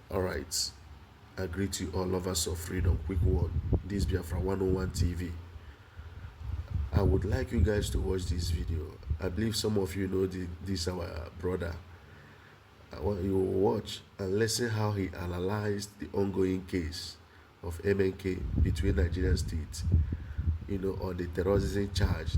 All right. I greet you all lovers of freedom. Quick one. This Biafra 101 TV. I would like you guys to watch this video. I believe some of you know this our brother. I want you to watch and listen how he analyzed the ongoing case of MNK between Nigerian states, on the terrorism charge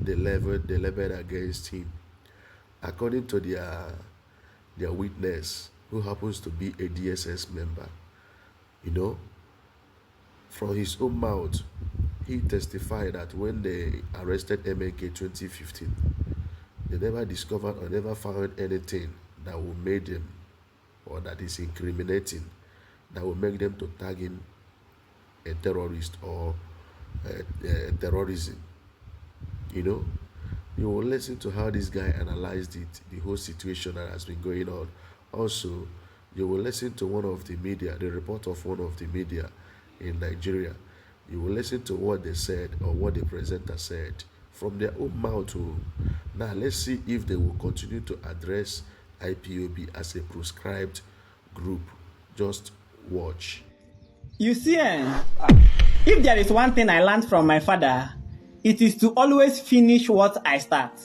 they leveled against him. According to their witness, who happens to be a DSS member, from his own mouth, he testified that when they arrested MNK 2015, they never discovered or never found anything that will make them, or that is incriminating, that will make them to tag him a terrorist or terrorism. You will listen to how this guy analyzed it, the whole situation that has been going on. Also, you will listen to one of the media, the report of one of the media in Nigeria. You will listen to what they said or what the presenter said from their own mouth. Now, let's see if they will continue to address IPOB as a proscribed group. Just watch. You see, if there is one thing I learned from my father, it is to always finish what I start.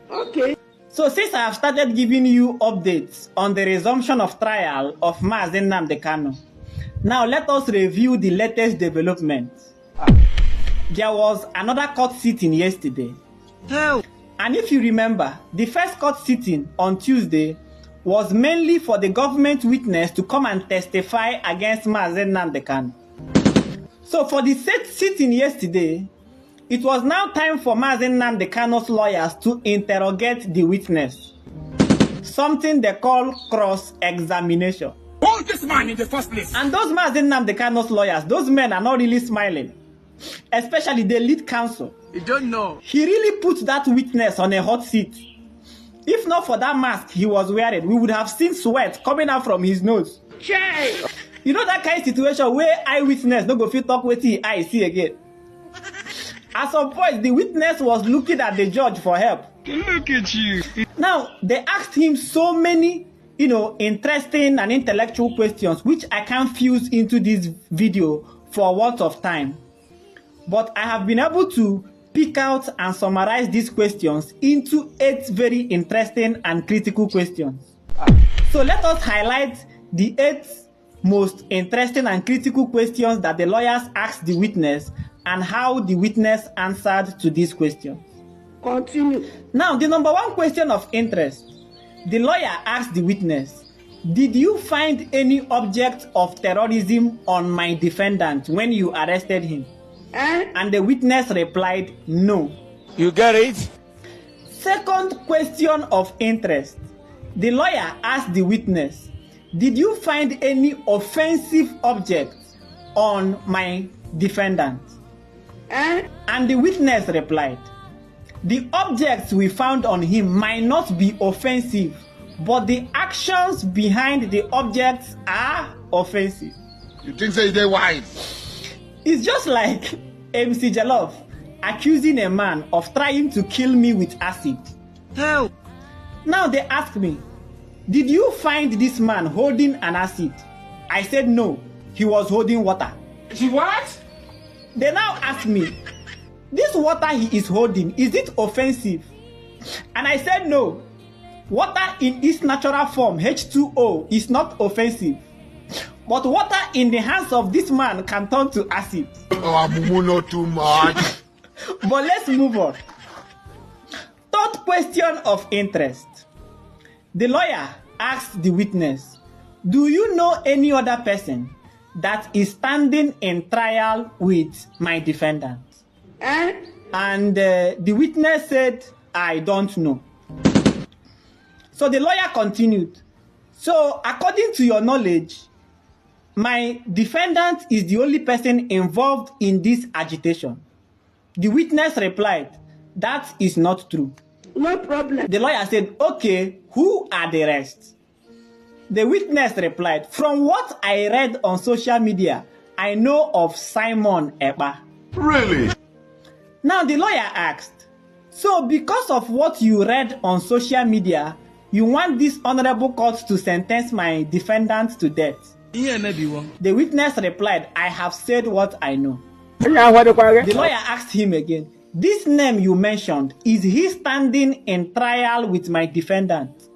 Okay. So since I have started giving you updates on the resumption of trial of Mazi Nnamdi Kanu, now let us review the latest developments. There was another court sitting yesterday. Hell. And if you remember, the first court sitting on Tuesday was mainly for the government witness to come and testify against Mazi Nnamdi Kanu. So for the sitting yesterday, it was now time for Mazi Nnamdi Kanu's lawyers to interrogate the witness. Something they call cross-examination. Who is this man in the first place? And those Mazi Nnamdi Kanu's lawyers, those men are not really smiling. Especially the lead counsel. You don't know. He really put that witness on a hot seat. If not for that mask he was wearing, we would have seen sweat coming out from his nose. Jay. You know that kind of situation where eyewitness don't go fit talk with the eye see again. At some point, the witness was looking at the judge for help. Look at you. Now, they asked him so many, interesting and intellectual questions, which I can't fuse into this video for want of time. But I have been able to pick out and summarize these questions into 8 very interesting and critical questions. So let us highlight the 8 most interesting and critical questions that the lawyers asked the witness and how the witness answered to these questions. Continue. Now, the number 1 question of interest, the lawyer asked the witness, did you find any object of terrorism on my defendant when you arrested him? And the witness replied, no. You get it? Second question of interest, the lawyer asked the witness, did you find any offensive object on my defendant? And the witness replied, the objects we found on him might not be offensive, but the actions behind the objects are offensive. You think so they're wise? It's just like MC Jollof accusing a man of trying to kill me with acid. Hell. Now they ask me, did you find this man holding an acid? I said no, he was holding water. He what? They now ask me, this water he is holding, is it offensive? And I said no. Water in its natural form, H2O, is not offensive. But water in the hands of this man can turn to acid. Oh, I'm not too much. But let's move on. Third question of interest. The lawyer asked the witness, do you know any other person that is standing in trial with my defendant? And the witness said, I don't know. So the lawyer continued. So according to your knowledge, my defendant is the only person involved in this agitation. The witness replied, that is not true. No problem. The lawyer said, okay, who are the rest? The witness replied, from what I read on social media, I know of Simon Ekpa. Really? Now the lawyer asked, so because of what you read on social media, you want this honorable court to sentence my defendant to death? The witness replied, I have said what I know. The lawyer asked him again, this name you mentioned, is he standing in trial with my defendant?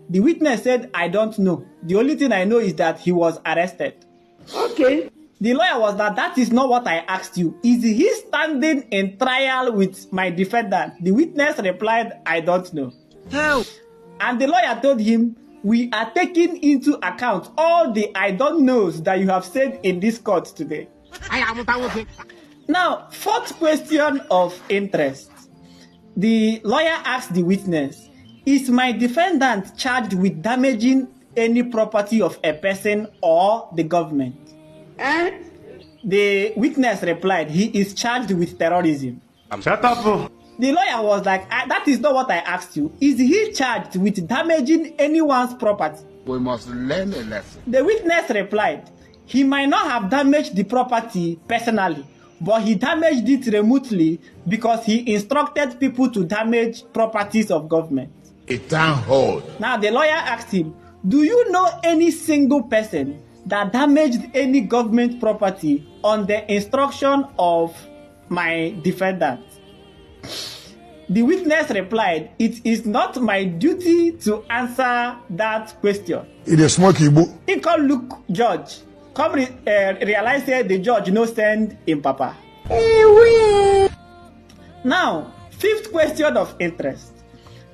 The witness said, I don't know. The only thing I know is that he was arrested. Okay. The lawyer was that is not what I asked you. Is he standing in trial with my defendant? The witness replied, I don't know. Help. And the lawyer told him, we are taking into account all the I don't knows that you have said in this court today. Now, fourth question of interest. The lawyer asked the witness, is my defendant charged with damaging any property of a person or the government? The witness replied, he is charged with terrorism. Shut up. The lawyer was like, that is not what I asked you. Is he charged with damaging anyone's property? We must learn a lesson. The witness replied, he might not have damaged the property personally, but he damaged it remotely because he instructed people to damage properties of government. A town hall. Now the lawyer asked him, do you know any single person that damaged any government property on the instruction of my defendant? The witness replied, it is not my duty to answer that question. It is smoky book. He called look judge. Come realize that the judge no send in papa. Now, fifth question of interest.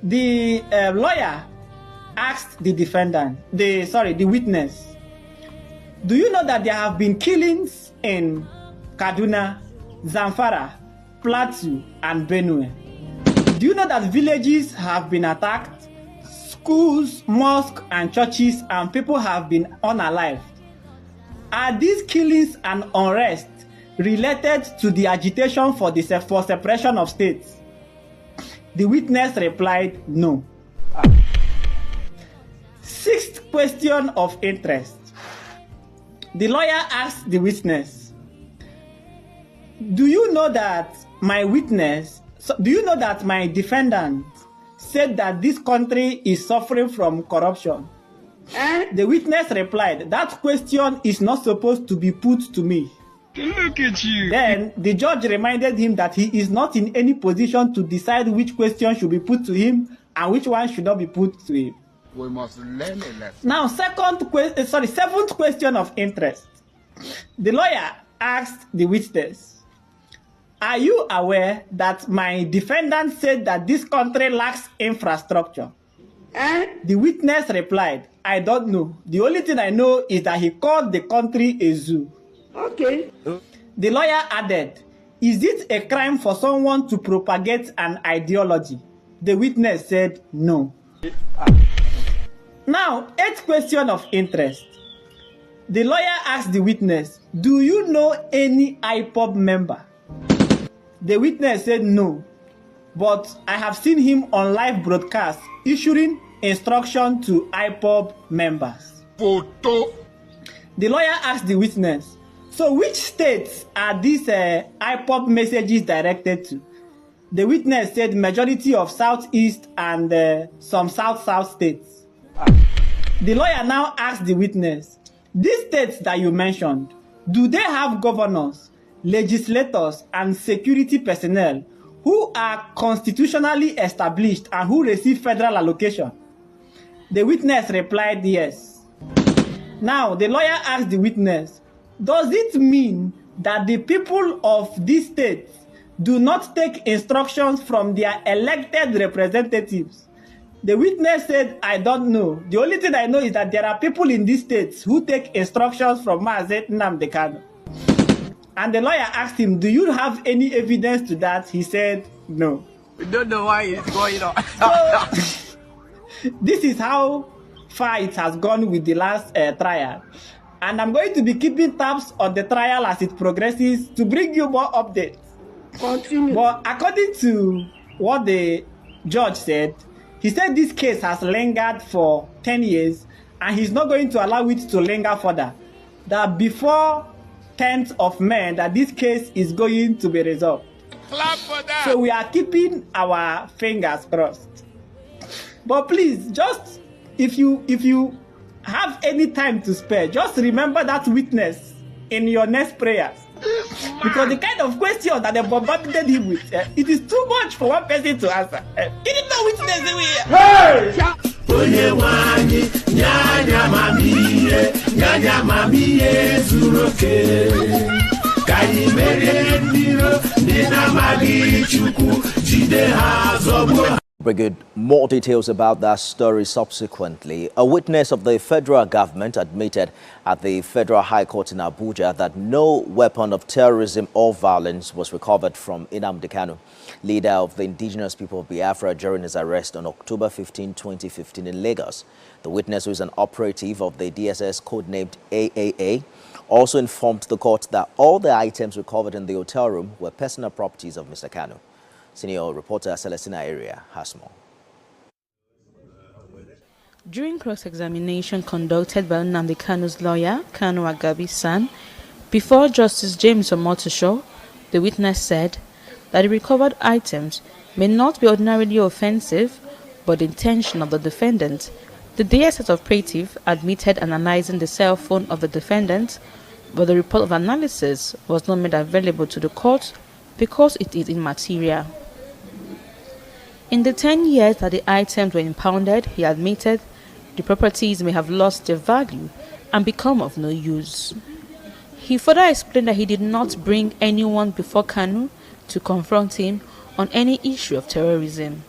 The lawyer asked the the witness, do you know that there have been killings in Kaduna, Zamfara, Plateau, and Benue? Do you know that villages have been attacked, schools, mosques, and churches, and people have been unalived? Are these killings and unrest related to the agitation for separation of states? The witness replied, no. Sixth question of interest. The lawyer asked the witness, do you know that my defendant said that this country is suffering from corruption? The witness replied, that question is not supposed to be put to me. Look at you. Then the judge reminded him that he is not in any position to decide which question should be put to him and which one should not be put to him. We must learn a lesson. Now, seventh question of interest. The lawyer asked the witness, are you aware that my defendant said that this country lacks infrastructure? The witness replied, I don't know. The only thing I know is that he called the country a zoo. Okay. The lawyer added, is it a crime for someone to propagate an ideology? The witness said no. Now, eighth question of interest. The lawyer asked the witness, do you know any IPOB member? The witness said no, but I have seen him on live broadcast issuing instruction to IPOB members. Photo. The lawyer asked the witness, so which states are these IPOB messages directed to? The witness said majority of Southeast and some South states. The lawyer now asked the witness, these states that you mentioned, do they have governors, legislators, and security personnel who are constitutionally established and who receive federal allocation? The witness replied yes. Now, the lawyer asked the witness, does it mean that the people of these states do not take instructions from their elected representatives? The witness said, I don't know. The only thing I know is that there are people in these states who take instructions from Maazị Nnamdi Kanu. And the lawyer asked him, do you have any evidence to that? He said, no. We don't know why it's going on. So, this is how far it has gone with the last trial. And I'm going to be keeping tabs on the trial as it progresses to bring you more updates. Continue. But according to what the judge said, he said this case has lingered for 10 years and he's not going to allow it to linger further. That before 10th of May, that this case is going to be resolved. Clap for that. So we are keeping our fingers crossed. But please, just if you have any time to spare, just remember that witness in your next prayers. Because the kind of question that they bombarded him with, it is too much for one person to answer. He did not witness the way. Brigade, more details about that story subsequently. A witness of the federal government admitted at the Federal High Court in Abuja that no weapon of terrorism or violence was recovered from Nnamdi Kanu, leader of the indigenous people of Biafra, during his arrest on October 15, 2015 in Lagos. The witness, who is an operative of the DSS codenamed AAA, also informed the court that all the items recovered in the hotel room were personal properties of Mr. Kanu. Senior reporter Celestina Area has more. During cross-examination conducted by Nnamdi Kanu's lawyer, Kanu Agabi-san, before Justice James Omotosho, the witness said that the recovered items may not be ordinarily offensive, but the intention of the defendant. The DSS operative admitted analyzing the cell phone of the defendant, but the report of analysis was not made available to the court because it is immaterial. In the 10 years that the items were impounded, he admitted the properties may have lost their value and become of no use. He further explained that he did not bring anyone before Kanu to confront him on any issue of terrorism.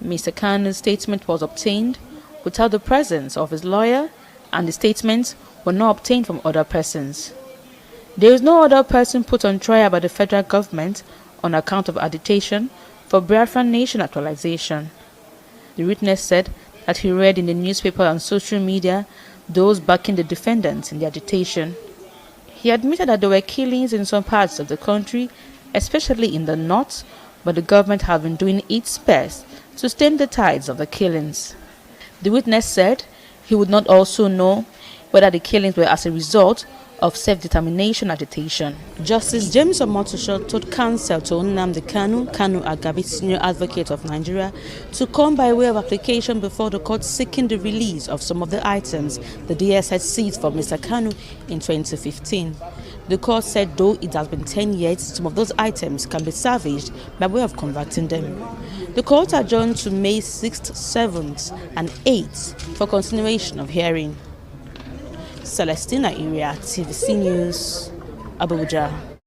Mr. Kanu's statement was obtained without the presence of his lawyer, and the statements were not obtained from other persons. There is no other person put on trial by the federal government on account of agitation for Biafran nation actualization. The witness said that he read in the newspaper and social media those backing the defendants in the agitation. He admitted that there were killings in some parts of the country, especially in the north, but the government had been doing its best to stem the tides of the killings. The witness said he would not also know whether the killings were as a result of self-determination agitation. Justice James Omotosho told counsel to Nnamdi Kanu Agabi, senior advocate of Nigeria, to come by way of application before the court seeking the release of some of the items the DS had seized from Mr. Kanu in 2015. The court said though it has been 10 years, some of those items can be salvaged by way of converting them. The court adjourned to May 6th, 7th, and 8th for continuation of hearing. Celestina Area, TVC News, Abuja.